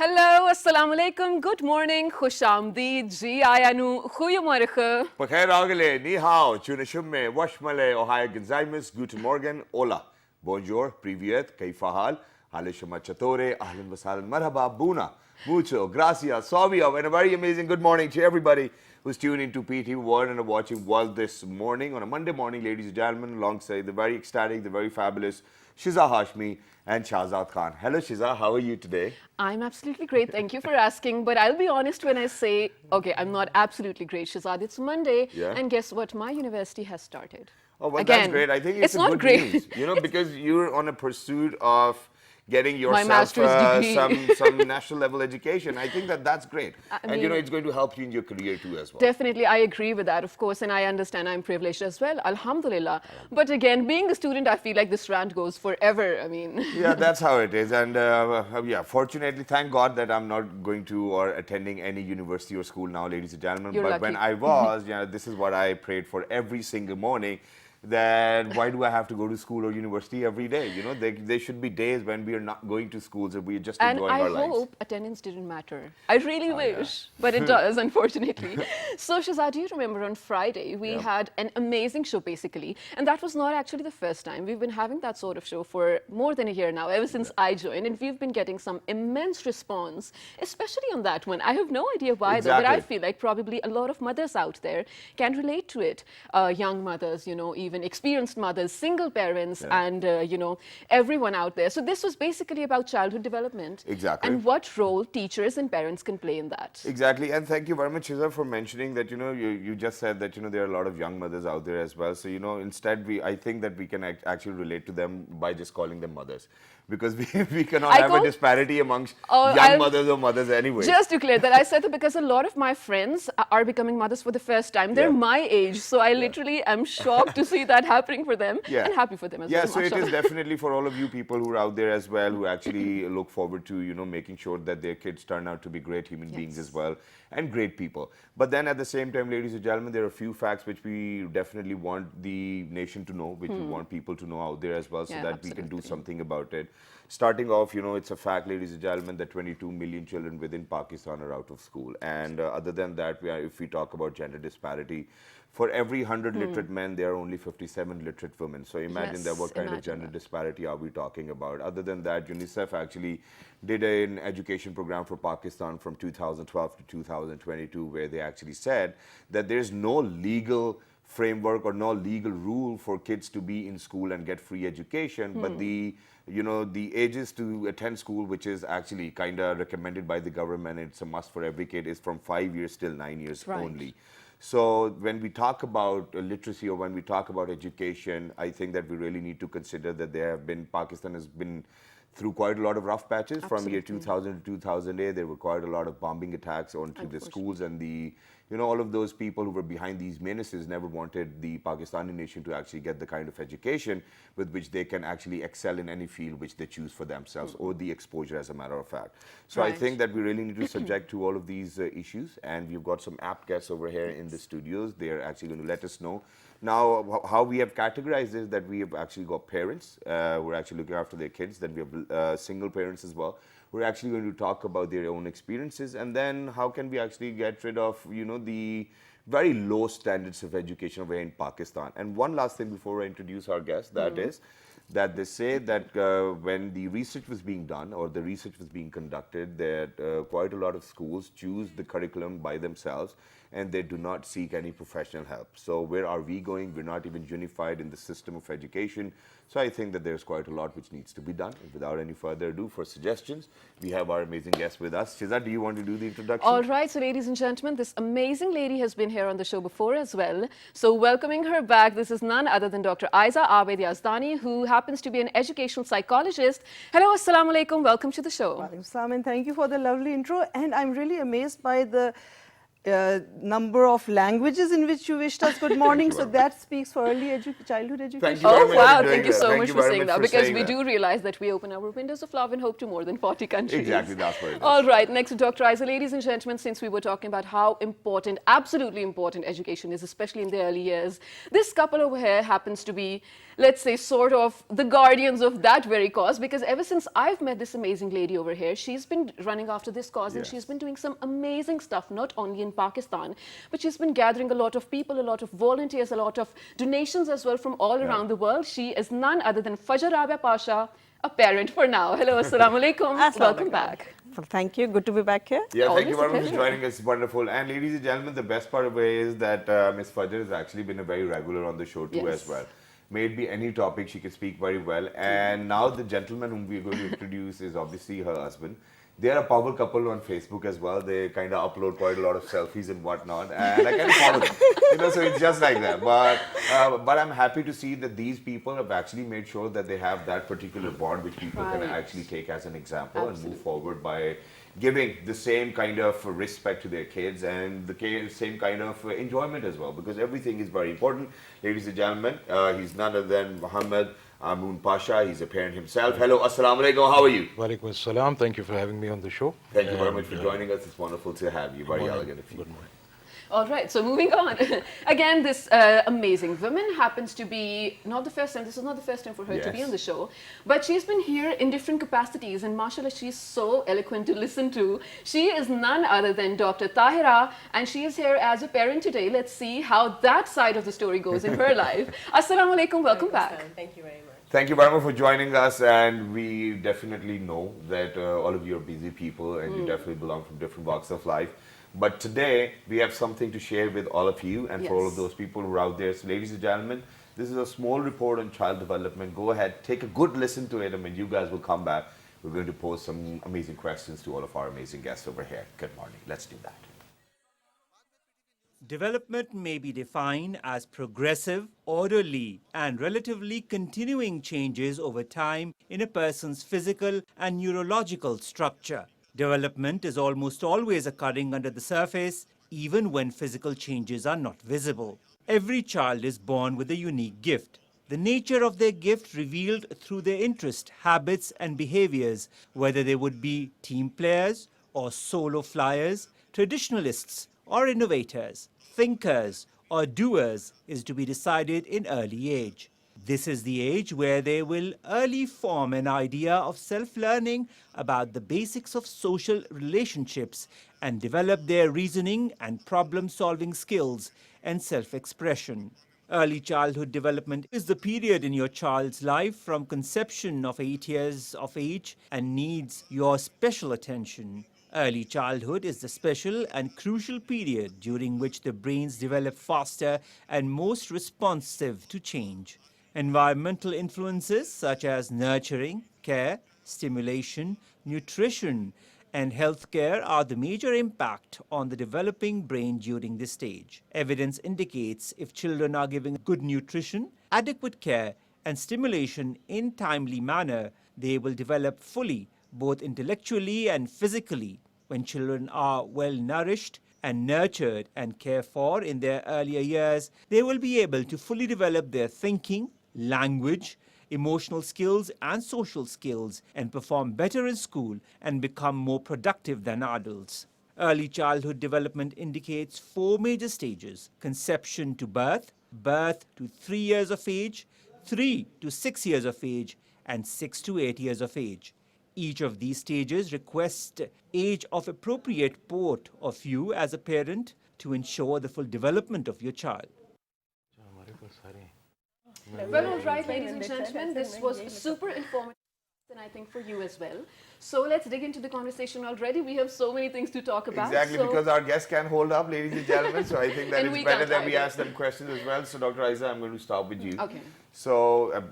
Hello, assalamu alaikum, good morning, khush aamdeed, ji ayanu, goeiemorgen. Bakhair agale, ni hao, chune shumme, washmale, ohaya genzaimus, guten morgen, hola, bonjour, privyet, kaifa hal, hale shama chatore, ahlan wasalan, marhaba, buna, mucho, gracias, suavio, and a very amazing good morning to everybody who's tuned into PT World and are watching World this morning on a Monday morning, ladies and gentlemen, alongside the very ecstatic, the very fabulous Shiza Hashmi and Shahzad Khan. Hello Shiza, how are you today? I'm absolutely great, thank you for asking, but I'll be honest when I say, okay, I'm not absolutely great, Shahzad, it's Monday, Yeah. and guess what, my university has started. Oh, well, Again, that's great. I think it's a not good great. news, you know, because you're on a pursuit of getting yourself master's degree. some national level education. I think that's great. And, you know, mean, it's going to help you in your career too as well. Definitely, I agree with that, of course, and I understand I'm privileged as well, alhamdulillah. But again, being a student, I feel like this rant goes forever, I mean. Yeah, that's how it is. And yeah, fortunately, thank God that I'm not going to or attending any university or school now, ladies and gentlemen. You're But when lucky. I was, yeah, this is what I prayed for every single morning. That why do I have to go to school or university every day? You know, there should be days when we are not going to schools or we are just And enjoying I our lives. hope attendance didn't matter. I really wish, yeah. but it does, unfortunately. So, Shahzad, do you remember on Friday, we had an amazing show, basically. And that was not actually the first time. We've been having that sort of show for more than a year now, ever since I joined. And we've been getting some immense response, especially on that one. I have no idea why, though, but I feel like probably a lot of mothers out there can relate to it. Young mothers, you know, even experienced mothers, single parents, and, you know, everyone out there. So this was basically about childhood development. Exactly. And what role teachers and parents can play in that. Exactly, and thank you very much, Shiza, for mentioning that, you know, you just said that, you know, there are a lot of young mothers out there as well. So, you know, instead, I think that we can actually relate to them by just calling them mothers. Because we cannot have a disparity amongst young mothers or mothers anyway. Just to clear that, I said that because a lot of my friends are becoming mothers for the first time. They're my age, so I literally am shocked to see that happening for them and happy for them as well. Yeah, so it is definitely for all of you people who are out there as well who actually look forward to, you know, making sure that their kids turn out to be great human beings as well and great people. But then at the same time, ladies and gentlemen, there are a few facts which we definitely want the nation to know, which we want people to know out there as well so that we can do something about it. Starting off, you know, it's a fact, ladies and gentlemen, that 22 million children within Pakistan are out of school. And other than that, if we talk about gender disparity, for every 100 literate men, there are only 57 literate women. So imagine that what kind of gender disparity are we talking about? Other than that, UNICEF actually did an education program for Pakistan from 2012 to 2022, where they actually said that there's no legal framework or no legal rule for kids to be in school and get free education, but the ages to attend school, which is actually kind of recommended by the government, it's a must for every kid, is from 5 years till 9 years only. So when we talk about literacy or when we talk about education, I think that we really need to consider that Pakistan has been through quite a lot of rough patches. From year 2000 to 2008, there were quite a lot of bombing attacks onto the schools, and all of those people who were behind these menaces never wanted the Pakistani nation to actually get the kind of education with which they can actually excel in any field which they choose for themselves, or the exposure, as a matter of fact. So I think that we really need to subject to all of these issues, and we've got some apt guests over here in the studios. They're actually going to let us know. Now, how we have categorized is that we have actually got parents who are actually looking after their kids. Then we have single parents as well. We're actually going to talk about their own experiences, and then how can we actually get rid of, you know, the very low standards of education over here in Pakistan. And one last thing before I introduce our guest, that is that they say that when the research was being done or the research was being conducted, that quite a lot of schools choose the curriculum by themselves and they do not seek any professional help. So where are we going? We're not even unified in the system of education. So I think that there's quite a lot which needs to be done. And without any further ado, for suggestions, we have our amazing guest with us. Shiza, do you want to do the introduction? All right, so ladies and gentlemen, this amazing lady has been here on the show before as well. So welcoming her back, this is none other than Dr. Aiza Abed Yazdani, who happens to be an educational psychologist. Hello, assalamu alaikum, welcome to the show. Walaikum salam, and thank you for the lovely intro. And I'm really amazed by the number of languages in which you wished us good morning. So very that speaks for early childhood education. Thank you very Oh, much wow. for doing Thank you that. so Thank much you for very saying much that, for because saying we that. do realize that we open our windows of love and hope to more than 40 countries. Exactly, that's what it is. All right, next to Dr. Isa. Ladies and gentlemen, since we were talking about how important, absolutely important education is, especially in the early years, this couple over here happens to be, let's say, sort of the guardians of that very cause, because ever since I've met this amazing lady over here, she's been running after this cause and she's been doing some amazing stuff, not only in Pakistan, but she's been gathering a lot of people, a lot of volunteers, a lot of donations as well from all around the world. She is none other than Fajr Rabia Pasha, a parent for now. Hello, assalamu alaikum. Welcome back. Well, thank you. Good to be back here. Yeah, thank Always you a very much for pleasure. joining us. Wonderful. And ladies and gentlemen, the best part of it is that Miss Fajr has actually been a very regular on the show too Yes. as well. May it be any topic, she can speak very well. And now the gentleman whom we're going to introduce is obviously her husband. They are a power couple on Facebook as well. They kind of upload quite a lot of selfies and whatnot, and I kind of follow them. So it's just like that. But I'm happy to see that these people have actually made sure that they have that particular bond, which people can Right. actually take as an example and Absolutely. move forward by giving the same kind of respect to their kids and the same kind of enjoyment as well, because everything is very important. Ladies and gentlemen, he's none other than Muhammad Amun Pasha. He's a parent himself. Hello, assalamu alaikum. How are you? Walaikum assalam. Thank you for having me on the show. Thank you very much And, for joining us. It's wonderful to have you. Very morning. elegant of you. Good morning. All right, so moving on. Again, this amazing woman happens to be not the first time, this is not the first time for her to be Yes. on the show, but she's been here in different capacities, and mashallah, she's so eloquent to listen to. She is none other than Dr. Tahira, and she is here as a parent today. Let's see how that side of the story goes in her life. Assalamu alaikum, welcome back. Thank you very much. Thank you very much for joining us, and we definitely know that all of you are busy people and you definitely belong from different walks of life. But today we have something to share with all of you and for all of Yes. those people who are out there. So ladies and gentlemen, this is a small report on child development. Go ahead, take a good listen to it, and when you guys will come back, we're going to pose some amazing questions to all of our amazing guests over here. Good morning. Let's do that. Development may be defined as progressive, orderly, and relatively continuing changes over time in a person's physical and neurological structure. Development is almost always occurring under the surface, even when physical changes are not visible. Every child is born with a unique gift. The nature of their gift revealed through their interest, habits, and behaviors, whether they would be team players or solo flyers, traditionalists or innovators, thinkers or doers, is to be decided in early age. This is the age where they will early form an idea of self-learning about the basics of social relationships and develop their reasoning and problem-solving skills and self-expression. Early childhood development is the period in your child's life from conception of 8 years of age and needs your special attention. Early childhood is the special and crucial period during which the brains develop faster and most responsive to change. Environmental influences such as nurturing, care, stimulation, nutrition, and healthcare are the major impact on the developing brain during this stage. Evidence indicates if children are given good nutrition, adequate care, and stimulation in timely manner, they will develop fully, both intellectually and physically. When children are well nourished and nurtured and cared for in their earlier years, they will be able to fully develop their thinking, language, emotional skills, and social skills, and perform better in school and become more productive than adults. Early childhood development indicates 4 major stages: conception to birth, birth to 3 years of age, 3 to 6 years of age, and 6 to 8 years of age. Each of these stages requests age of appropriate both of you as a parent to ensure the full development of your child. Well, all right, ladies and gentlemen, this was super informative, and I think for you as well. So let's dig into the conversation already. We have so many things to talk about. Exactly, so because our guests can't hold up, ladies and gentlemen. So I think that And it's we better can't that we either. ask them questions as well. So Dr. Isa, I'm going to start with you. Okay. So,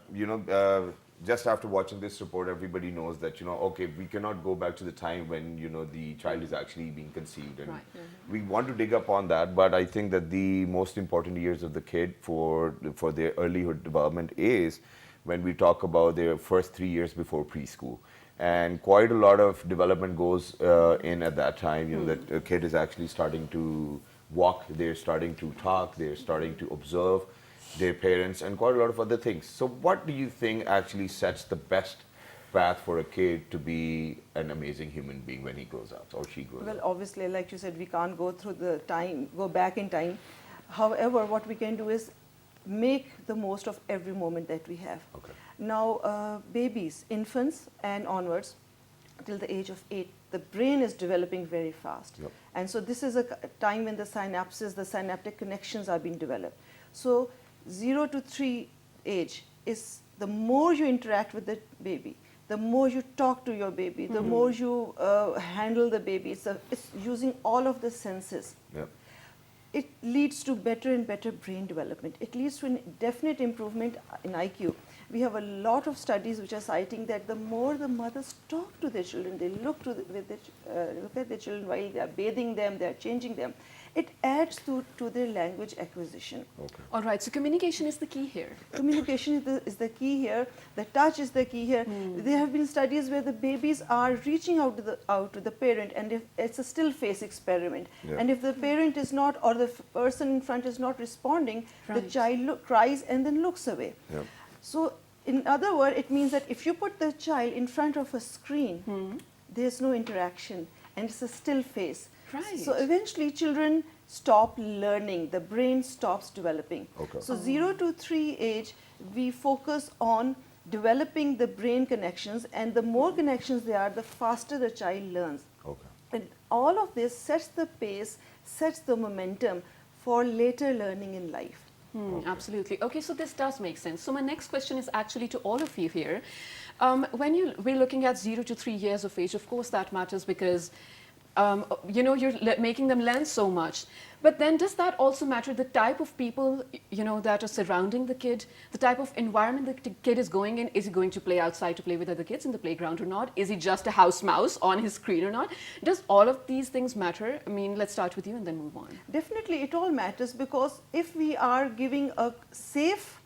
just after watching this report, everybody knows that, okay, we cannot go back to the time when, the child is actually being conceived. And Right. we want to dig up on that, but I think that the most important years of the kid for their earlyhood development is when we talk about their first 3 years before preschool. and quite a lot of development goes in at that time. You know, that a kid is actually starting to walk, they're starting to talk, they're starting to observe their parents, and quite a lot of other things. So what do you think actually sets the best path for a kid to be an amazing human being when he grows up or she grows Well, up? obviously, like you said, we can't go through the time, go back in time. However, what we can do is make the most of every moment that we have. Okay. Now, babies, infants and onwards, till the age of 8, the brain is developing very fast. Yep. And so this is a time when the synapses, the synaptic connections are being developed. So 0 to 3 age is the more you interact with the baby, the more you talk to your baby, the more you handle the baby. It's using all of the senses. Yep. It leads to better and better brain development. It leads to a definite improvement in IQ. We have a lot of studies which are citing that the more the mothers talk to their children, they look at their children while they are bathing them, they are changing them, it adds to their language acquisition. Okay. All right, so communication is the key here. Communication is the key here. The touch is the key here. There have been studies where the babies are reaching out to the parent, and if it's a still face experiment. Yeah. And if the parent is not, or the person in front is not responding, the Right. child cries and then looks away. Yep. So, in other words, it means that if you put the child in front of a screen, there's no interaction, and it's a still face. Right. So eventually children stop learning, the brain stops developing. Okay. So 0 to 3 age, we focus on developing the brain connections, and the more connections there are, the faster the child learns. Okay. And all of this sets the pace, sets the momentum for later learning in life. Absolutely. Okay, so this does make sense. So my next question is actually to all of you here. When we're looking at 0 to 3 years of age, of course that matters because you know, you're making them learn so much. But then does that also matter, the type of people, you know, that are surrounding the kid, the type of environment the kid is going in? Is he going to play outside to play with other kids in the playground or not? Is he just a house mouse on his screen or not? Does all of these things matter? I mean, let's start with you and then move on. Definitely, it all matters, because if we are giving a safe,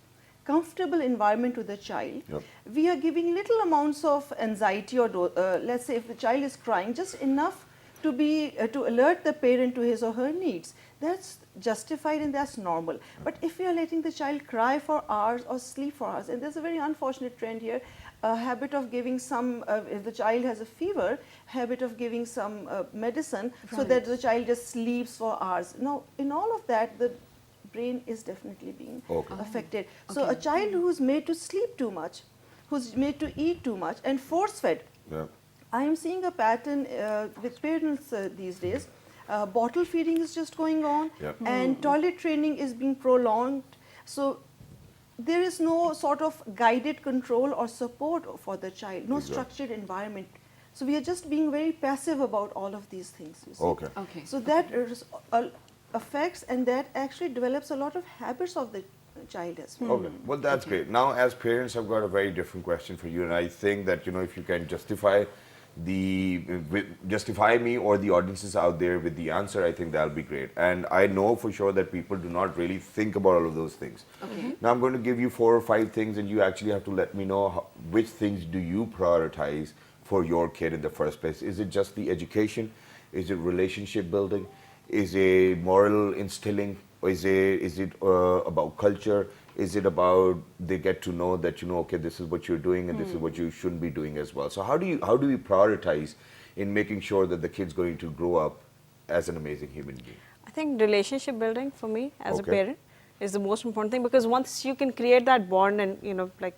comfortable environment to the child, Yep. we are giving little amounts of anxiety, or let's say if the child is crying, just enough to be to alert the parent to his or her needs. That's justified and that's normal. But if we are letting the child cry for hours or sleep for hours, and there's a very unfortunate trend here, a habit of giving some, if the child has a fever, habit of giving some medicine so that the child just sleeps for hours. Now, in all of that, the brain is definitely being Okay. affected. So a child who's made to sleep too much, who's made to eat too much and force-fed, Yeah. I am seeing a pattern with parents these days. Bottle feeding is just going on, Yep. and toilet training is being prolonged. So there is no sort of guided control or support for the child, no Exactly. structured environment. So we are just being very passive about all of these things. You see. Okay. Okay. So that affects, and that actually develops a lot of habits of the child as well. Okay, well that's great. Now, as parents, I've got a very different question for you, and I think that, you know, if you can justify me or the audiences out there with the answer, I think that'll be great. And I know for sure that people do not really think about all of those things. Okay. Now I'm going to give you 4 or 5 things, and you actually have to let me know which things do you prioritize for your kid in the first place. Is it just the education? Is it relationship building? Is it moral instilling? Or is it about culture? Is it about they get to know that, you know, okay, this is what you're doing and this is what you shouldn't be doing as well? So how do we prioritize in making sure that the kid's going to grow up as an amazing human being? I think relationship building for me as a Okay. parent is the most important thing, because once you can create that bond and, you know, like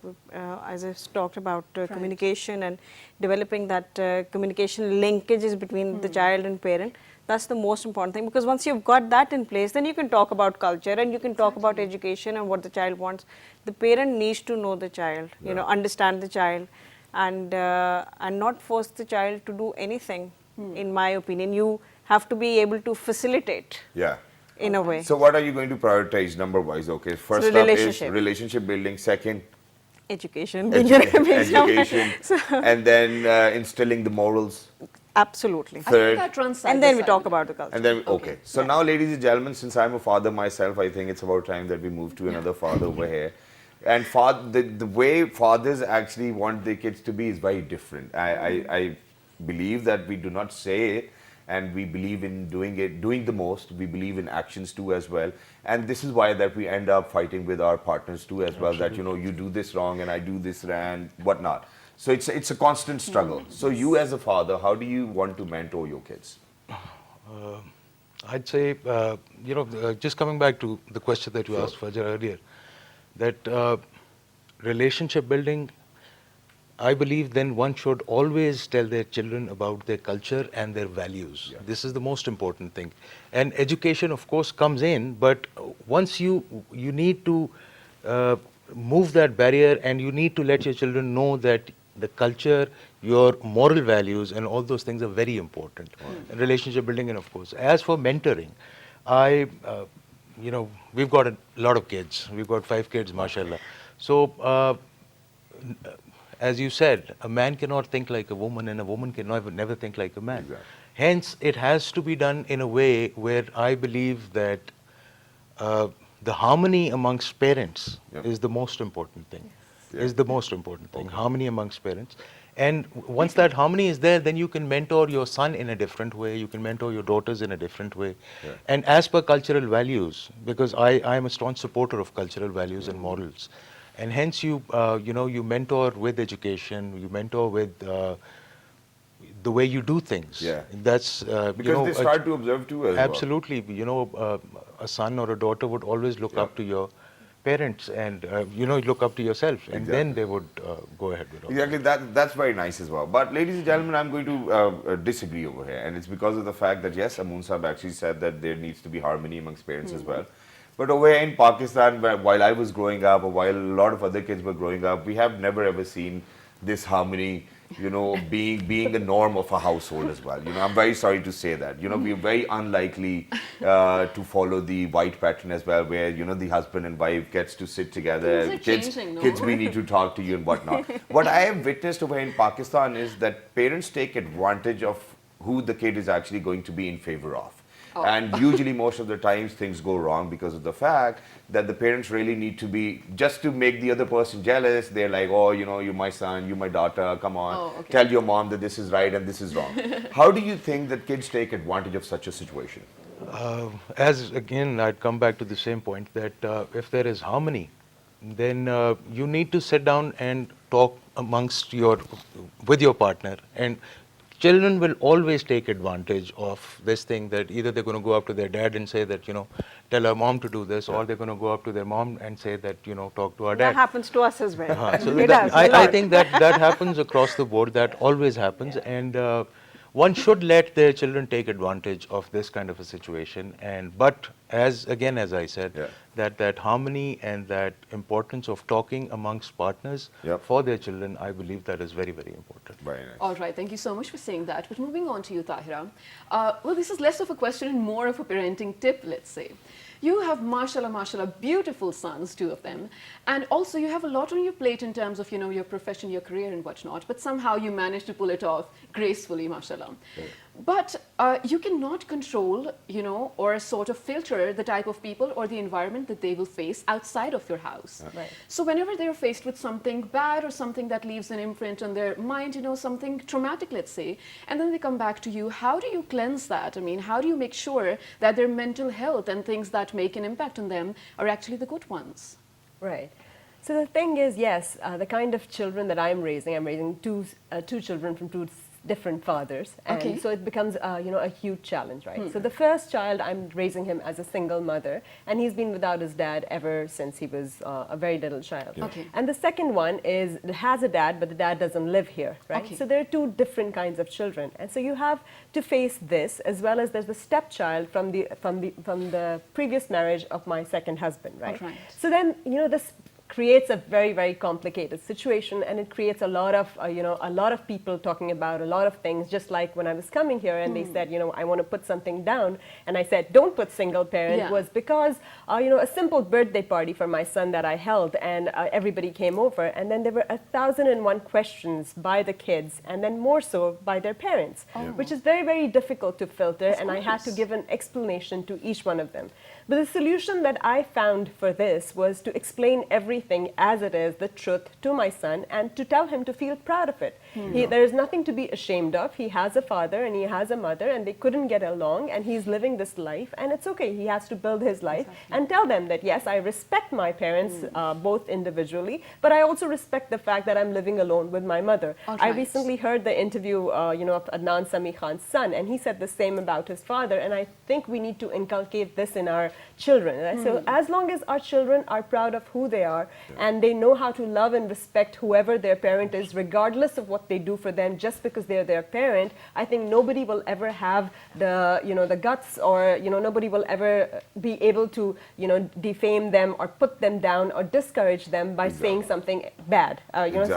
as I talked about communication and developing that communication linkages between the child and parent, that's the most important thing, because once you've got that in place, then you can talk about culture and you can talk about education and what the child wants. The parent needs to know the child, you know, understand the child, and not force the child to do anything. In my opinion, you have to be able to facilitate. Yeah. In a way. So what are you going to prioritize number-wise? Okay, first up is relationship building. Second, education. education, and then instilling the morals. Absolutely. Third, That runs side And then by we side. talk about the culture. and then okay. So now, ladies and gentlemen, since I'm a father myself, I think it's about time that we move to another father over here. And the way fathers actually want their kids to be is very different. I believe that we do not say it, and we believe in doing the most. We believe in actions too as well. And this is why that we end up fighting with our partners too as well. That, you know, you do this wrong and I do this and whatnot. So it's a constant struggle. So you as a father, how do you want to mentor your kids? I'd say, just coming back to the question that you asked Fajar earlier, that relationship building, I believe then one should always tell their children about their culture and their values. Yeah. This is the most important thing. And education, of course, comes in, but once you need to move that barrier, and you need to let your children know that the culture, your moral values, and all those things are very important. And relationship building, and of course, as for mentoring, we've got a lot of kids. We've got 5 kids, mashallah. So, as you said, a man cannot think like a woman, and a woman can never think like a man. Exactly. Hence, it has to be done in a way where I believe that the harmony amongst parents is the most important thing. Is the most important thing. Harmony amongst parents. And once that harmony is there, then you can mentor your son in a different way. You can mentor your daughters in a different way. Yeah. And as per cultural values, because I am a staunch supporter of cultural values and morals. And hence you mentor with education, you mentor with the way you do things. Yeah. That's, Because they start to observe too as well. absolutely. A son or a daughter would always look up to your parents, and look up to yourself, and then they would go ahead with it. Exactly, that's very nice as well. But ladies and gentlemen, I'm going to disagree over here, and it's because of the fact that yes, Amun Saab actually said that there needs to be harmony amongst parents as well. But over here in Pakistan, while I was growing up, or while a lot of other kids were growing up, we have never ever seen this harmony, being the norm of a household as well. I'm very sorry to say that. We're very unlikely to follow the white pattern as well, where, the husband and wife gets to sit together. Things are changing, no? Kids, we need to talk to you and whatnot. What I have witnessed over in Pakistan is that parents take advantage of who the kid is actually going to be in favor of. And usually most of the times things go wrong because of the fact that the parents really need to be, just to make the other person jealous, they're like, oh, you're my son, you're my daughter, come on, tell your mom that this is right and this is wrong. How do you think that kids take advantage of such a situation? As again, I'd come back to the same point that if there is harmony, then you need to sit down and talk with your partner. And children will always take advantage of this thing, that either they're going to go up to their dad and say that, tell our mom to do this, or they're going to go up to their mom and say that, talk to our dad. That happens to us as well. So It does, I think that happens across the board. That always happens. And one should let their children take advantage of this kind of a situation. But as I said, that harmony and that importance of talking amongst partners for their children, I believe that is very, very important. Very nice. All right, thank you so much for saying that. But moving on to you, Tahira. Well, this is less of a question and more of a parenting tip, let's say. You have, mashallah, beautiful sons, 2 of them. And also you have a lot on your plate in terms of, your profession, your career and whatnot. But somehow you manage to pull it off gracefully, mashallah. Yeah. But you cannot control, or sort of filter the type of people or the environment that they will face outside of your house. Right. So whenever they're faced with something bad or something that leaves an imprint on their mind, something traumatic, let's say, and then they come back to you, how do you cleanse that? I mean, how do you make sure that their mental health and things that make an impact on them are actually the good ones? Right. So the thing is, yes, the kind of children that I'm raising two children from 2 different fathers, and so it becomes a huge challenge, right? So the first child, I'm raising him as a single mother, and he's been without his dad ever since he was a very little child. And the second one has a dad, but the dad doesn't live here, right? So there are 2 different kinds of children, and so you have to face this, as well as there's the stepchild from the previous marriage of my second husband, right? So then this creates a very, very complicated situation, and it creates a lot of people talking about a lot of things. Just like when I was coming here and they said, I want to put something down, and I said, don't put single parent, was because a simple birthday party for my son that I held, and everybody came over, and then there were 1,001 questions by the kids, and then more so by their parents, which is very, very difficult to filter, and I had to give an explanation to each one of them. But the solution that I found for this was to explain everything everything as it is, the truth, to my son, and to tell him to feel proud of it. There is nothing to be ashamed of. He has a father and he has a mother, and they couldn't get along, and he's living this life, and it's okay. He has to build his life and tell them that, yes, I respect my parents both individually, but I also respect the fact that I'm living alone with my mother. I recently heard the interview of Adnan Sami Khan's son, and he said the same about his father, and I think we need to inculcate this in our children. So as long as our children are proud of who they are and they know how to love and respect whoever their parent is, regardless of what they do for them, just because they're their parent, I think nobody will ever have the guts, or nobody will ever be able to defame them or put them down or discourage them by saying something bad,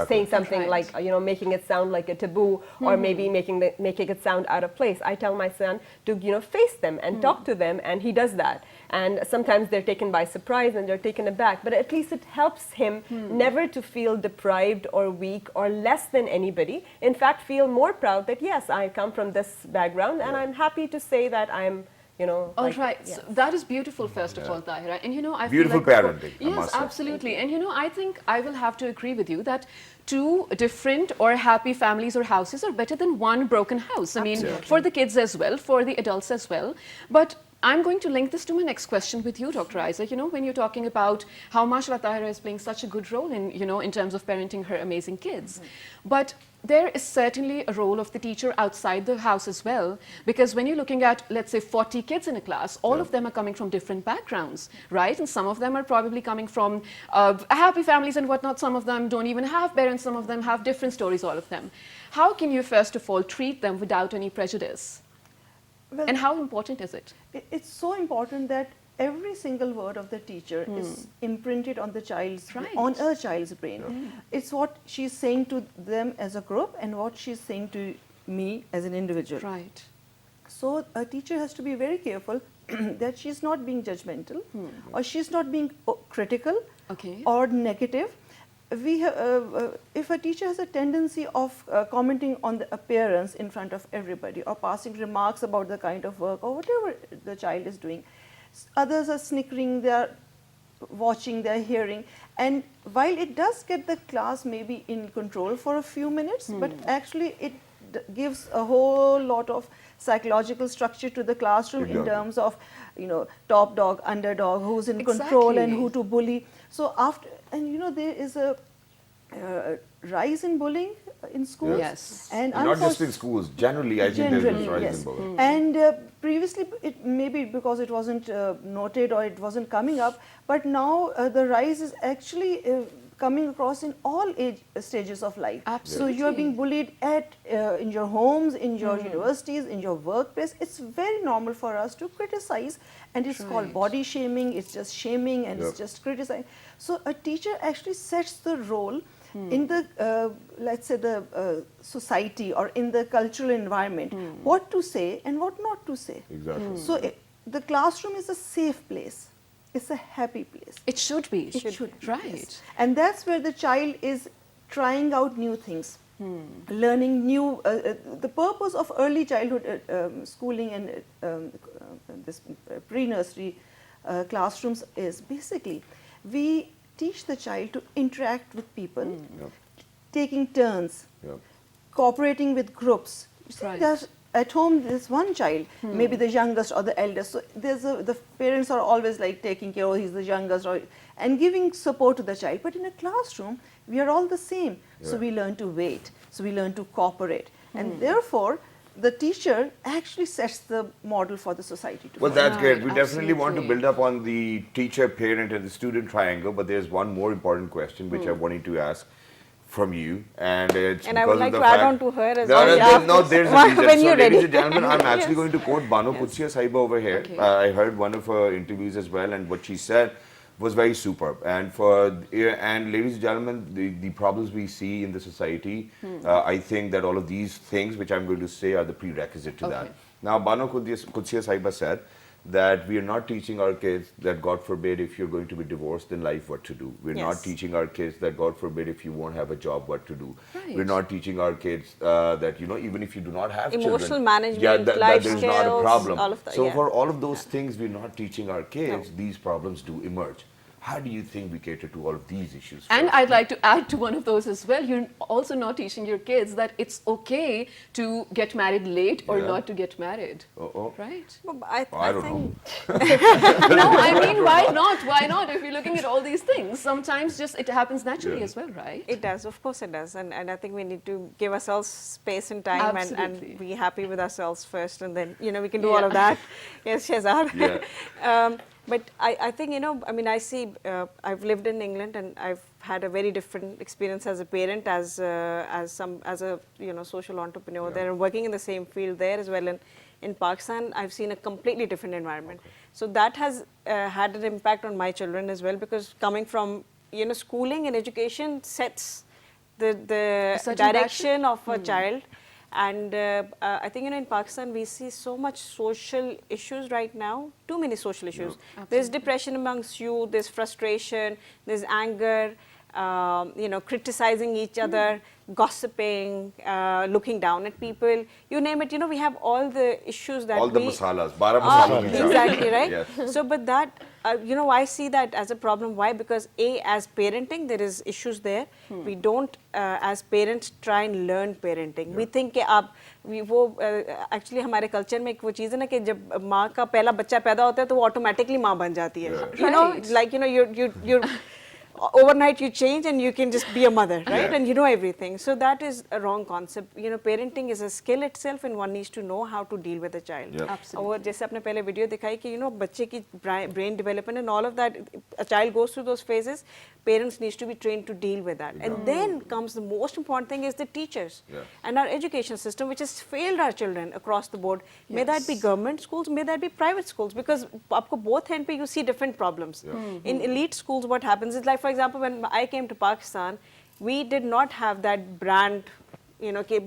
saying something like making it sound like a taboo, or maybe making it sound out of place. I tell my son to face them and talk to them, and he does that. And sometimes they're taken by surprise and they're taken aback, but at least it helps him never to feel deprived or weak or less than anybody. In fact, feel more proud that, yes, I come from this background, and I'm happy to say that I'm All right. So that is beautiful, first of all, Tahira. And I beautiful feel like parenting. yes, absolutely. And I think I will have to agree with you that two different or happy families or houses are better than one broken house. I mean, for the kids as well, for the adults as well. But I'm going to link this to my next question with you, Dr. Isaac. When you're talking about how mashallah Tahira is playing such a good role in, in terms of parenting her amazing kids. But there is certainly a role of the teacher outside the house as well, because when you're looking at, let's say, 40 kids in a class, all of them are coming from different backgrounds, right? And some of them are probably coming from happy families and whatnot. Some of them don't even have parents. Some of them have different stories, all of them. How can you, first of all, treat them without any prejudice? Well, and how important is it? It's so important that every single word of the teacher is imprinted on the child's on a child's brain. It's what she's saying to them as a group and what she's saying to me as an individual. Right. So a teacher has to be very careful that she's not being judgmental or she's not being critical or negative. If a teacher has a tendency of commenting on the appearance in front of everybody or passing remarks about the kind of work or whatever the child is doing, others are snickering, they are watching, they are hearing, and while it does get the class maybe in control for a few minutes, but actually it gives a whole lot of psychological structure to the classroom in terms of top dog, underdog, who's in control and who to bully. So after, and there is a rise in bullying in schools. Yes. And not just in schools, generally I think there is a rise in bullying. And previously, maybe because it wasn't noted or it wasn't coming up, but now the rise is actually coming across in all stages of life. Absolutely. So you are being bullied in your homes, in your universities, in your workplace. It's very normal for us to criticize, and it's called body shaming. It's just shaming, and it's just criticizing. So a teacher actually sets the role in the, let's say, the society or in the cultural environment, what to say and what not to say. Exactly. So the classroom is a safe place. It's a happy place. It should be. It should be. Right. Yes. And that's where the child is trying out new things, learning new. The purpose of early childhood schooling and this pre-nursery classrooms is basically we teach the child to interact with people, taking turns, cooperating with groups. You see, at home, there's one child, maybe the youngest or the eldest. So the parents are always like taking care, he's the youngest, and giving support to the child. But in a classroom, we are all the same. So we learn to wait. So we learn to cooperate. And therefore, the teacher actually sets the model for the society to Well, follow. that's great. We definitely want to build up on the teacher, parent, and the student triangle. But there's one more important question which I wanted to ask from you, and it's and I would like to add on to her as well. well. There's a When reason. So, you're ready. ladies and gentlemen, I'm actually going to quote Bano Qudsiya Sahiba over here. I heard one of her interviews as well, and what she said was very superb. And ladies and gentlemen, the problems we see in the society, I think that all of these things, which I'm going to say, are the prerequisite to that. Now, Bano Qudsiya Sahiba said that we are not teaching our kids that, God forbid, if you're going to be divorced in life, what to do. We're not teaching our kids that, God forbid, if you won't have a job, what to do. We're not teaching our kids that, even if you do not have emotional children, management, that life there's skills, not a problem. all of that, So for all of those things we're not teaching our kids, these problems do emerge. How do you think we cater to all of these issues? And first? I'd like to add to one of those as well. You're also not teaching your kids that it's okay to get married late or Yeah. not to get married. Uh-oh. Right? Well, I don't know. No, I mean, why not? Why not? If you're looking at all these things, sometimes just it happens naturally Yeah. as well, right? It does, of course it does. And I think we need to give ourselves space and time Absolutely. and be happy with ourselves first, and then, we can do all of that. Yes, Shehzad. Yeah. But I think, I mean, I see, I've lived in England and I've had a very different experience as a parent, as a social entrepreneur there, and working in the same field there as well. And in Pakistan, I've seen a completely different environment. So that has had an impact on my children as well, because coming from, schooling and education sets the certain direction of a child. And I think, in Pakistan, we see so much social issues right now, too many social issues. There's depression amongst youth, there's frustration, there's anger, criticizing each other, gossiping, looking down at people, you name it. We have all the issues that All the masalas, bara masalas. exactly, right? Yes. So, but that, I see that as a problem. Why? Because as parenting, there is issues there. We don't, as parents, try and learn parenting. We think कि आप actually हमारे culture में एक वो चीज़ है ना कि जब माँ का पहला बच्चा पैदा होता है तो वो automatically माँ बन जाती है. You overnight you change and you can just be a mother, right? And you know everything. So that is a wrong concept. Parenting is a skill itself, and one needs to know how to deal with a child. Absolutely. और जैसे आपने पहले video दिखाई कि बच्चे की brain development and all of that, a child goes through those phases. Parents needs to be trained to deal with that. And then comes the most important thing is the teachers and our education system, which has failed our children across the board. May that be government schools, may that be private schools, because आपको both end पे you see different problems. In elite schools, what happens is, like for example, when I came to Pakistan, we did not have that brand.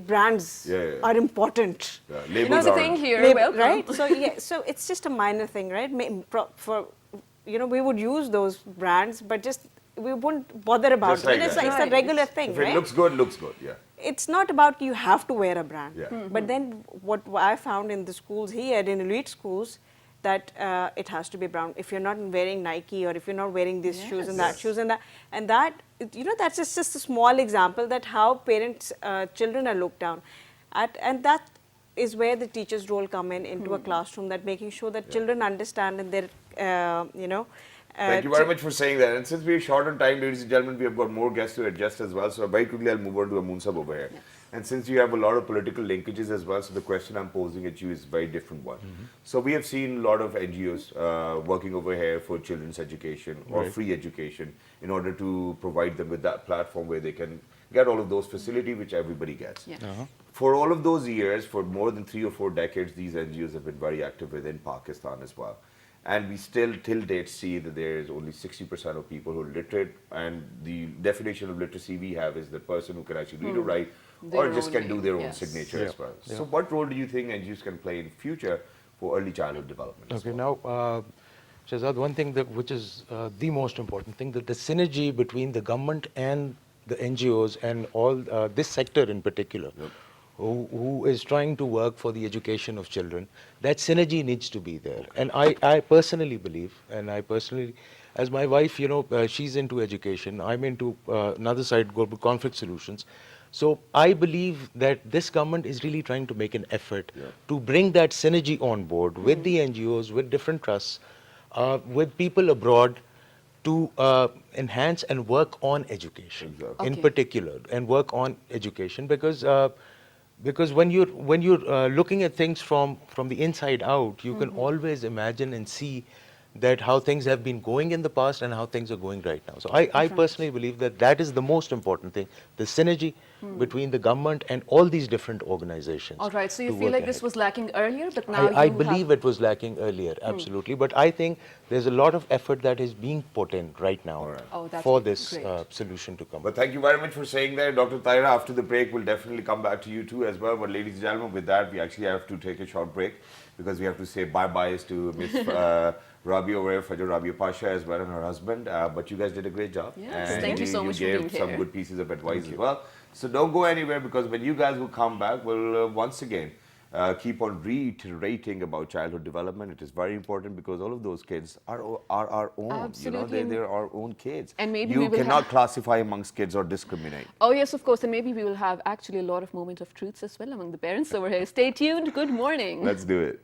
Brands are important. Labels the aren't. thing here, welcome. Right? So it's just a minor thing, right? We would use those brands, but just we wouldn't bother about Just like it. It's that. a regular thing, If right? it looks good, looks good. Yeah. It's not about you have to wear a brand. Yeah. But then what I found in the schools here, in elite schools, that it has to be brown. If you're not wearing Nike, or if you're not wearing these shoes and that shoes and that, that's just a small example that how parents, children are looked down at, and that is where the teacher's role come into a classroom, that making sure that children understand and they're, Thank you very much for saying that. And since we're short on time, ladies and gentlemen, we have got more guests to adjust as well. So very quickly, I'll move on to Amun Sab over here. And since you have a lot of political linkages as well, so the question I'm posing at you is a very different one. So we have seen a lot of NGOs working over here for children's education or free education in order to provide them with that platform where they can get all of those facilities which everybody gets. For all of those years, for more than 3 or 4 decades, these NGOs have been very active within Pakistan as well. And we still, till date, see that there is only 60% of people who are literate, and the definition of literacy we have is the person who can actually read or write, or Their just own can do name, their own yes. signature as well. So what role do you think NGOs can play in future for early childhood development? as Okay, well? now, Shehzad, one thing which is the most important thing, that the synergy between the government and the NGOs and all this sector in particular, who is trying to work for the education of children, that synergy needs to be there. And I personally believe, as my wife, she's into education, I'm into another side, global conflict solutions. So I believe that this government is really trying to make an effort to bring that synergy on board with the NGOs, with different trusts, with people abroad, to enhance and work on education in particular, and work on education, because when you're looking at things from the inside out, you can always imagine and see that how things have been going in the past and how things are going right now. So I personally believe that is the most important thing, the synergy between the government and all these different organizations. All right, so you to feel work like this ahead. was lacking earlier, but now I you believe have... it was lacking earlier, absolutely. But I think there's a lot of effort that is being put in right now Oh, that's for this great. solution to come. But thank you very much for saying that, Dr. Taira. After the break, we'll definitely come back to you too as well. But ladies and gentlemen, with that, we actually have to take a short break because we have to say bye-byes to Miss Rabia over here, Fajr Rabia Pasha as well, and her husband. But you guys did a great job. Yes, and thank you so much for gave being some here. good pieces of advice as well. So don't go anywhere, because when you guys will come back, we'll once again keep on reiterating about childhood development. It is very important because all of those kids are our own. Absolutely. You know, they're our own kids. And maybe you we will cannot classify amongst kids or discriminate. Oh yes, of course, and maybe we will have actually a lot of moment of truths as well among the parents over here. Stay tuned. Good morning. Let's do it.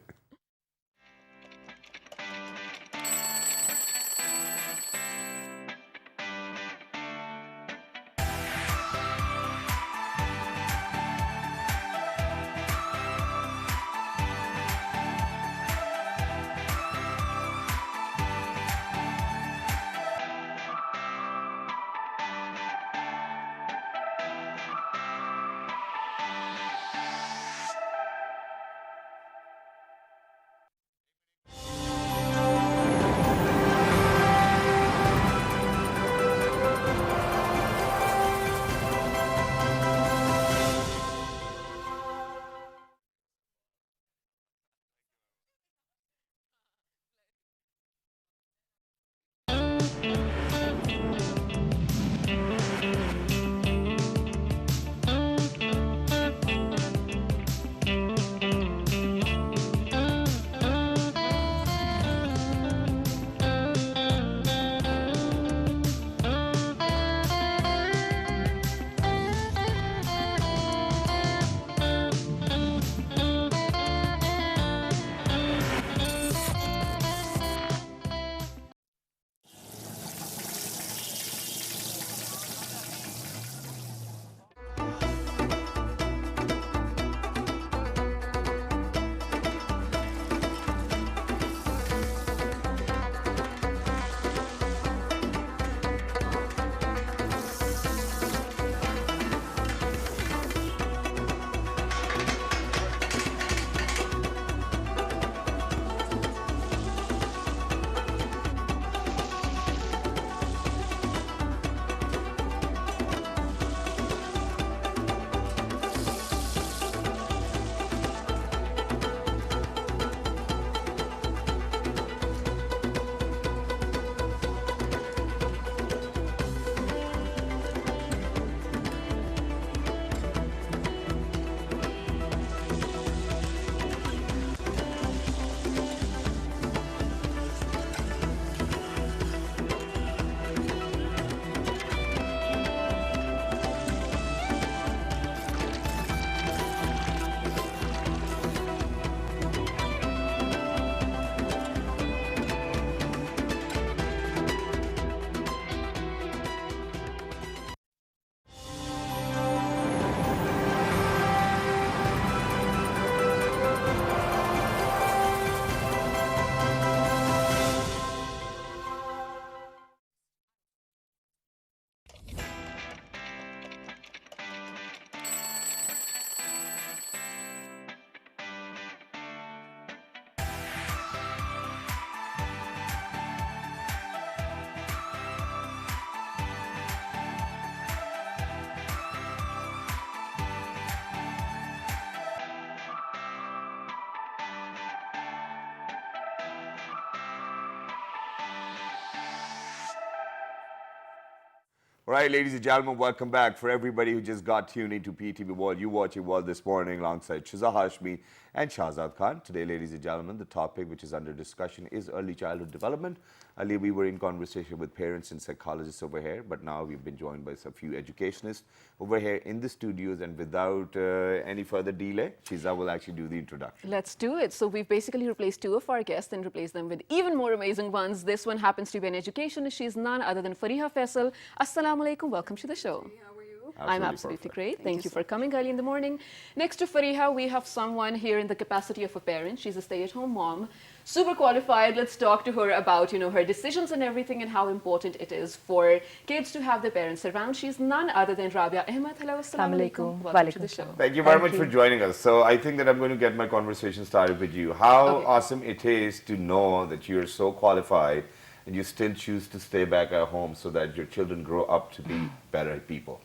All right, ladies and gentlemen, welcome back. For everybody who just got tuned into PTV World, you watching World this morning alongside Shiza Hashmi and Shahzad Khan. Today, ladies and gentlemen, the topic which is under discussion is early childhood development. Earlier, we were in conversation with parents and psychologists over here, but now we've been joined by a few educationists over here in the studios. And without any further delay, Shiza will actually do the introduction. Let's do it. So we've basically replaced two of our guests and replaced them with even more amazing ones. This one happens to be an educationist. She's none other than Fariha Faisal. Assalamu alaikum. Welcome to the show. How are you? I'm absolutely great. Thank you for coming early in the morning. Next to Fariha, we have someone here in the capacity of a parent. She's a stay-at-home mom, super qualified. Let's talk to her about, her decisions and everything and how important it is for kids to have their parents around. She's none other than Rabia Ahmed. Hello, assalamu alaikum. Welcome to the show. Thank you very much for joining us. So I think that I'm going to get my conversation started with you. How awesome it is to know that you're so qualified and you still choose to stay back at home so that your children grow up to be better people.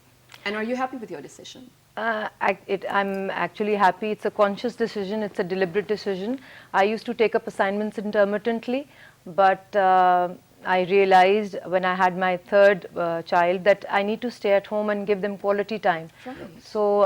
And are you happy with your decision? I'm actually happy. It's a conscious decision. It's a deliberate decision. I used to take up assignments intermittently, but I realized when I had my third child that I need to stay at home and give them quality time. Right. So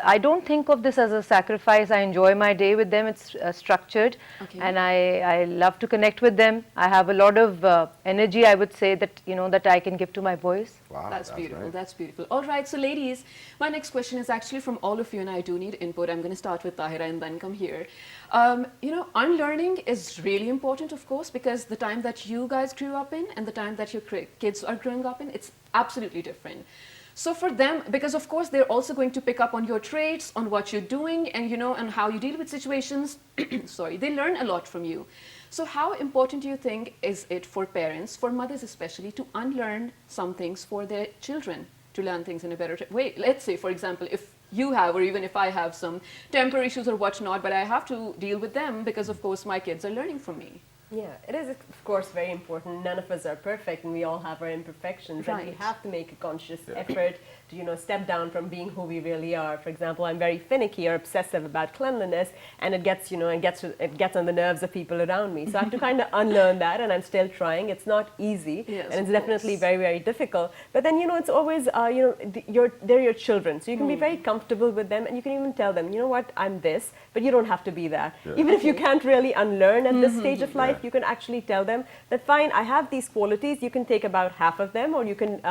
I don't think of this as a sacrifice. I enjoy my day with them. It's structured, Okay. and I love to connect with them. I have a lot of energy, I would say, that that I can give to my boys. Wow, That's beautiful. right. That's beautiful. All right, so ladies, my next question is actually from all of you, and I do need input. I'm going to start with Tahira and then come here. Unlearning is really important, of course, because the time that you guys grew up in and the time that your kids are growing up in, it's absolutely different. So for them, because of course they're also going to pick up on your traits, on what you're doing, and and how you deal with situations. Sorry, they learn a lot from you. So how important do you think is it for parents, for mothers especially, to unlearn some things for their children, to learn things in a better way? Let's say, for example, if you have, or even if I have some temper issues or whatnot, but I have to deal with them because, of course, my kids are learning from me. Yeah, it is of course very important. None of us are perfect and we all have our imperfections, and we Right. have to make a conscious effort to step down from being who we really are. For example, I'm very finicky or obsessive about cleanliness, and it gets it gets on the nerves of people around me. So I have to kind of unlearn that, and I'm still trying. It's not easy, Yes, and it's of definitely course. very, very difficult. But then it's always they're your children, so you can be very comfortable with them, and you can even tell them, what, I'm this, but you don't have to be that. Even if you can't really unlearn at this stage of life, you can actually tell them that fine, I have these qualities. You can take about half of them, or you can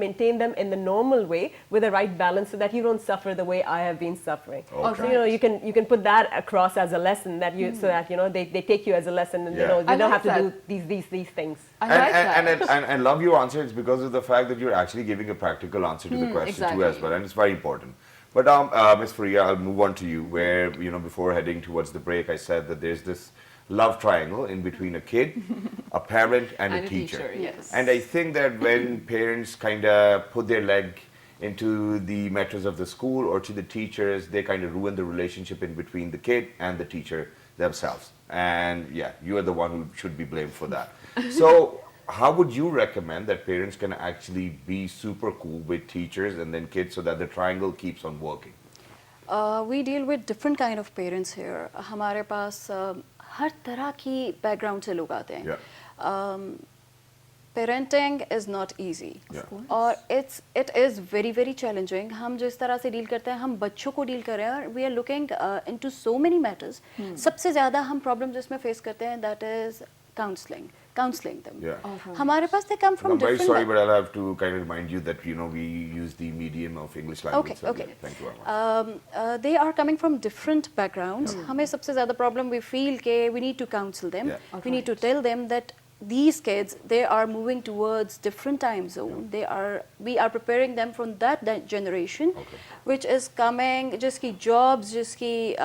maintain them in the normal way with the right balance, so that you don't suffer the way I have been suffering. Okay. So you can put that across as a lesson that so that they take you as a lesson, and Yeah. you I don't like have to that. do these things. I like that. And love your answer. It's because of the fact that you're actually giving a practical answer to the question too, as exactly. well, and it's very important. But Ms. Faria, I'll move on to you. Where before heading towards the break, I said that there's this love triangle in between a kid, a parent, and a teacher. Yes. And I think that when parents kind of put their leg into the matters of the school or to the teachers, they kind of ruin the relationship in between the kid and the teacher themselves. And yeah, you are the one who should be blamed for that. So how would you recommend that parents can actually be super cool with teachers and then kids so that the triangle keeps on working? We deal with different kind of parents here. हमारे पास हर तरह की background से लोग आते हैं. Yeah. Parenting is not easy. Yeah. और it is very very challenging. हम जिस तरह से deal करते हैं, हम बच्चों को deal कर रहे हैं, और we are looking into so many matters. सबसे ज़्यादा हम problem जिसमें face करते हैं, that is counseling them. Yeah. हमारे पास they come from I'm very different. sorry, but I'll have to kind of remind you that we use the medium of English language. Okay, so okay. yeah, thank you very much. They are coming from different backgrounds. हमें सबसे ज़्यादा problem we feel के we need to counsel them. Yeah. We need to tell them that these kids, they are moving towards different time zone. We are preparing them from that generation, which is coming, जिसकी jobs, जिसकी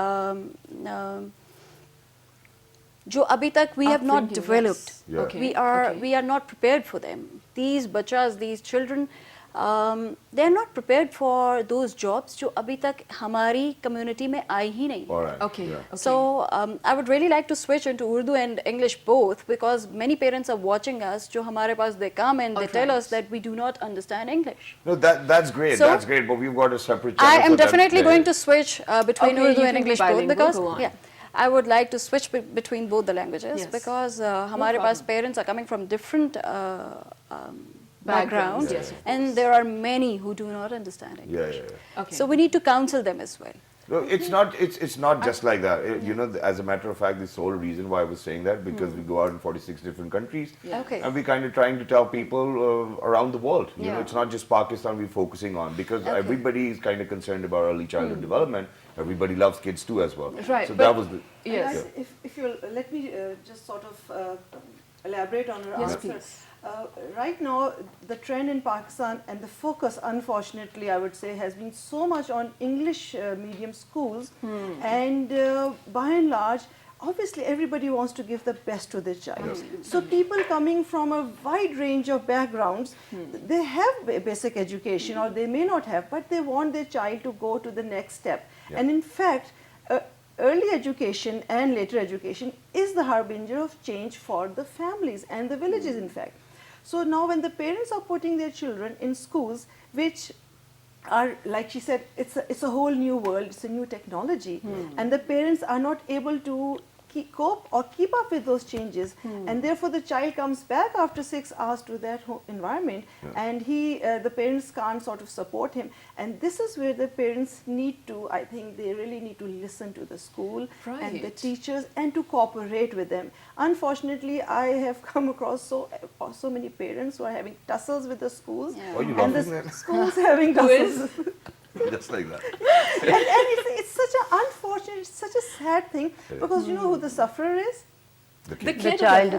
जो अभी तक we have not Upbringing, developed. yes. Yeah. Okay. We are not prepared for them. These bachas, these children, they are not prepared for those jobs जो अभी तक हमारी community में आई ही नहीं. All right. Okay. Yeah. Okay. So I would really like to switch into Urdu and English both, because many parents are watching us. जो हमारे पास they come and they tell us that we do not understand English. No, that's great. So- that's great. But we've got a separate. I channel am for that. definitely Yeah, going yeah. to switch between Okay, Urdu you and can be English both, bilingual, because go on. I would like to switch between both the languages, Yes. because हमारे पास problem. parents are coming from different backgrounds, yes, of and there are many who do not understand English. Yeah, yeah, yeah. Okay. So we need to counsel them as well. No, it's not. It's not just like that. As a matter of fact, the sole reason why I was saying that, because we go out in 46 different countries, Okay. and we kind of trying to tell people around the world. You know, Yeah. it's not just Pakistan we're focusing on, because Okay. everybody is kind of concerned about early childhood development. Everybody loves kids too as well. Right, So but- that was the. Yes. And if you let me just sort of elaborate on your Yes, answer. please. Right now, the trend in Pakistan and the focus, unfortunately, I would say, has been so much on English medium schools, and by and large, obviously, everybody wants to give the best to their child. So people coming from a wide range of backgrounds, they have basic education, or they may not have, but they want their child to go to the next step. Yeah. And in fact, early education and later education is the harbinger of change for the families and the villages, in fact. So now when the parents are putting their children in schools, which are, like she said, it's a whole new world, it's a new technology, and the parents are not able to cope or keep up with those changes, and therefore the child comes back after 6 hours to that environment, and the parents can't sort of support him. And this is where the parents need to, I think they really need to listen to the school and the teachers and to cooperate with them. Unfortunately, I have come across so many parents who are having tussles with the schools, and the schools having tussles. Just like that. And it's such an unfortunate, it's such a sad thing, because you know who the sufferer is? The kid, child.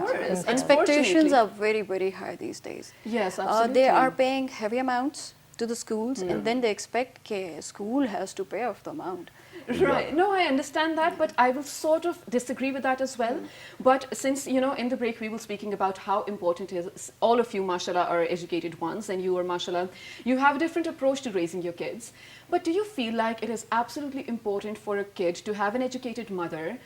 Expectations are very, very high these days. Yes, absolutely. They are paying heavy amounts to the schools, and then they expect school has to pay off the amount. Right. No, I understand that, but I will sort of disagree with that as well. But since, you know, in the break we were speaking about how important it is, all of you, mashallah, are educated ones, and you are, mashallah, you have a different approach to raising your kids. But do you feel like it is absolutely important for a kid to have an educated mother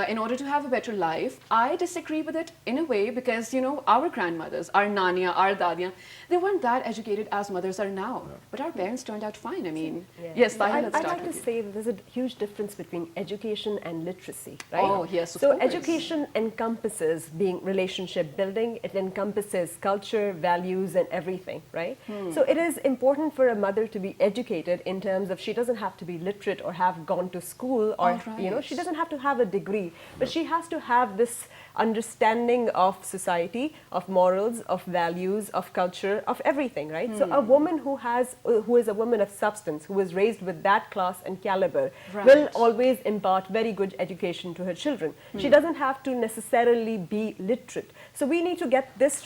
in order to have a better life? I disagree with it in a way, because, you know, our grandmothers, our nania, our dadiya, they weren't that educated as mothers are now. But our parents turned out fine. I mean, yes, Tahir, let's I'd start like to with you. say that there's a huge difference between education and literacy, right? Oh, yes, of So course. education encompasses being relationship building, it encompasses culture, values, and everything, right? So it is important for a mother to be educated in terms of she doesn't have to be literate or have gone to school, or, you know, she doesn't have to have a degree, but she has to have this understanding of society, of morals, of values, of culture, of everything, right? So a woman who is a woman of substance, who is raised with that class and caliber, will always impart very good education to her children. She doesn't have to necessarily be literate. So we need to get this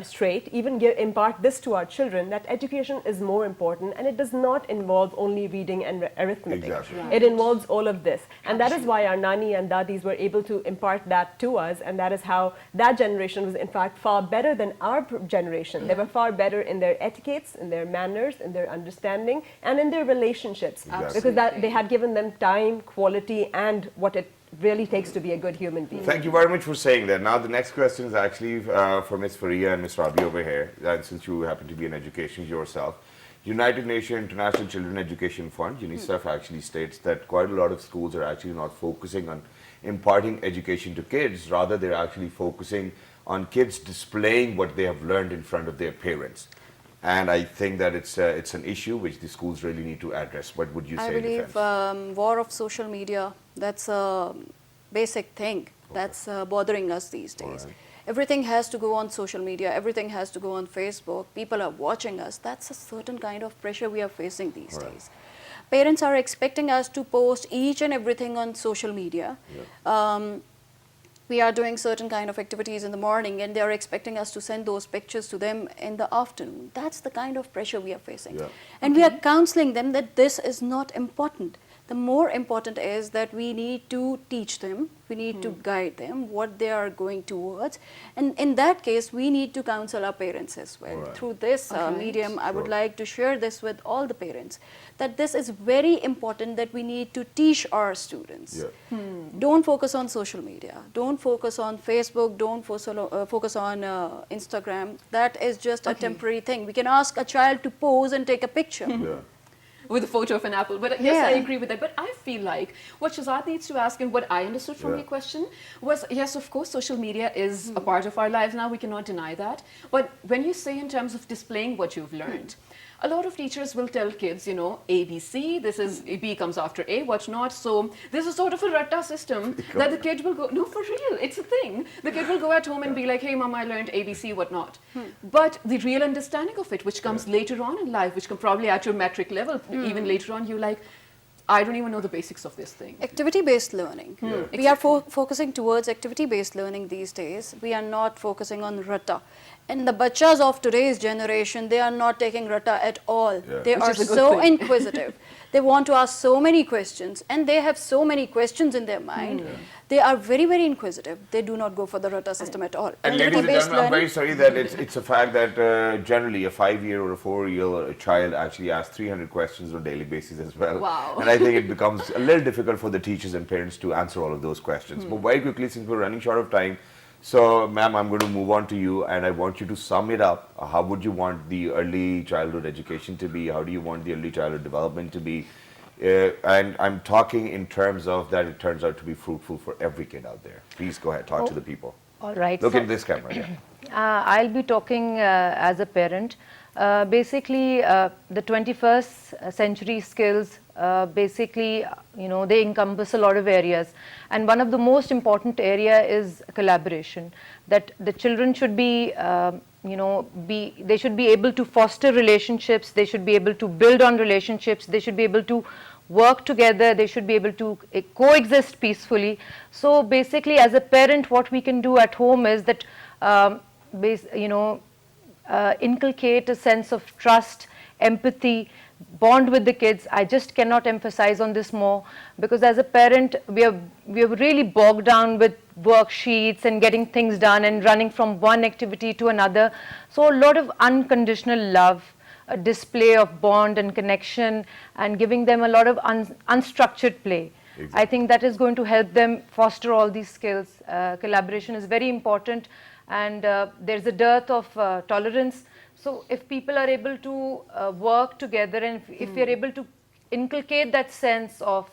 straight, even impart this to our children, that education is more important, and it does not involve only reading and arithmetic. Exactly. It involves all of this. And that is why our nani and dadis were able to impart that to us, and that is how that generation was in fact far better than our generation. They were far better in their etiquettes, in their manners, in their understanding, and in their relationships. Because they had given them time, quality, and what it really takes to be a good human being. Thank you very much for saying that. Now the next question is actually for Ms. Faria and Ms. Rabi over here, since you happen to be in education yourself. United Nations International Children Education Fund, UNICEF, actually states that quite a lot of schools are actually not focusing on imparting education to kids. Rather, they're actually focusing on kids displaying what they have learned in front of their parents. And I think that it's an issue which the schools really need to address. What would you say I in believe defense? war of social media, that's a basic thing that's bothering us these days. Everything has to go on social media, everything has to go on Facebook, people are watching us. That's a certain kind of pressure we are facing these days. Parents are expecting us to post each and everything on social media. We are doing certain kind of activities in the morning, and they are expecting us to send those pictures to them in the afternoon. That's the kind of pressure we are facing. And we are counseling them that this is not important. The more important is that we need to teach them, we need to guide them what they are going towards. And in that case, we need to counsel our parents as well. Through this medium, I would like to share this with all the parents, that this is very important, that we need to teach our students. Don't focus on social media, don't focus on Facebook, don't focus on Instagram. That is just a temporary thing. We can ask a child to pose and take a picture. With a photo of an apple. But yes, I agree with that. But I feel like what Shahzad needs to ask, and what I understood from your question was, yes, of course, social media is a part of our lives now. We cannot deny that. But when you say in terms of displaying what you've learned, a lot of teachers will tell kids, you know, A, B, C, this is, B comes after A, what not. So this is sort of a ratta system that the kid will go, no, for real, it's a thing. The kid will go at home and be like, hey, mom, I learned A, B, C, what not. But the real understanding of it, which comes later on in life, which can probably at your metric level, even later on, you're like, I don't even know the basics of this thing. Activity-based learning. We are focusing towards activity-based learning these days. We are not focusing on ratta. And the bachas of today's generation, they are not taking ratta at all. They are so inquisitive. They want to ask so many questions, and they have so many questions in their mind. They are very, very inquisitive. They do not go for the ratta system at all. And ladies and gentlemen, I'm very sorry that it's a fact that generally a 5-year or a 4-year child actually asks 300 questions on a daily basis as well. Wow. And I think it becomes a little difficult for the teachers and parents to answer all of those questions. But very quickly, since we're running short of time, so ma'am, I'm going to move on to you, and I want you to sum it up. How would you want the early childhood education to be? How do you want the early childhood development to be? And I'm talking in terms of that it turns out to be fruitful for every kid out there. Please go ahead, talk to the people. All right. Look so, at this camera. Yeah. I'll be talking as a parent. Basically, the 21st century skills, basically, they encompass a lot of areas. And one of the most important area is collaboration. That the children should be, they should be able to foster relationships. They should be able to build on relationships. They should be able to work together. They should be able to coexist peacefully. So basically, as a parent, what we can do at home is that, inculcate a sense of trust, empathy, bond with the kids. I just cannot emphasize on this more, because as a parent, we are really bogged down with worksheets and getting things done and running from one activity to another. So a lot of unconditional love, a display of bond and connection, and giving them a lot of unstructured play. Exactly. I think that is going to help them foster all these skills. Collaboration is very important, and there's a dearth of tolerance. So if people are able to work together, and if we are able to inculcate that sense of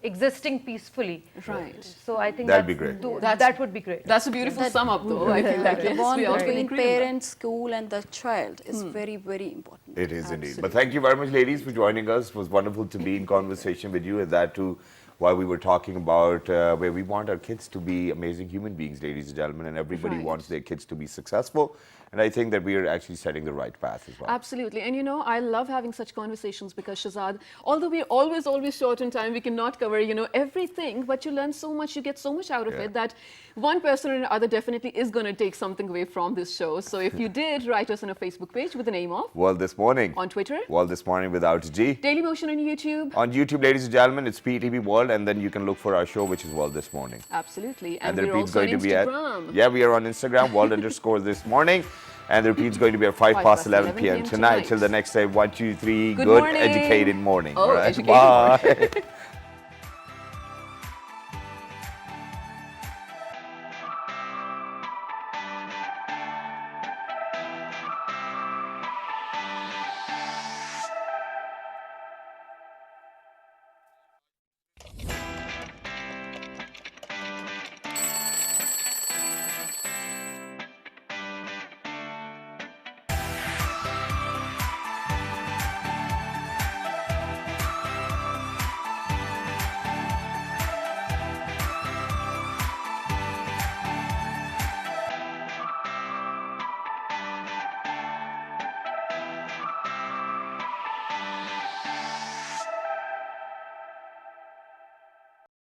existing peacefully, right? So I think that'd be great. That would be great. That's a beautiful sum up, though. I feel like The bond we all can between agree on that. parents, school, and the child is very, very important. It is indeed. But thank you very much, ladies, for joining us. It was wonderful to be in conversation with you, and that too, while we were talking about where we want our kids to be amazing human beings, ladies and gentlemen, and everybody wants their kids to be successful. And I think that we are actually setting the right path as well. Absolutely. And I love having such conversations because, Shahzad, although we're always short on time, we cannot cover, everything, but you learn so much, you get so much out of it that one person or another definitely is going to take something away from this show. So if you did, write us on a Facebook page with the name of World This Morning. On Twitter. World This Morning without G. Daily Motion on YouTube. On YouTube, ladies and gentlemen, it's PTV World, and then you can look for our show, which is World This Morning. Absolutely. And the we're repeat's also going on to be Instagram. we are on Instagram, World_This Morning. And the repeat's going to be at 5:11 p.m. tonight. Till the next time, 1, 2, 3, good morning. educated morning. Oh, all right? educated Bye. morning.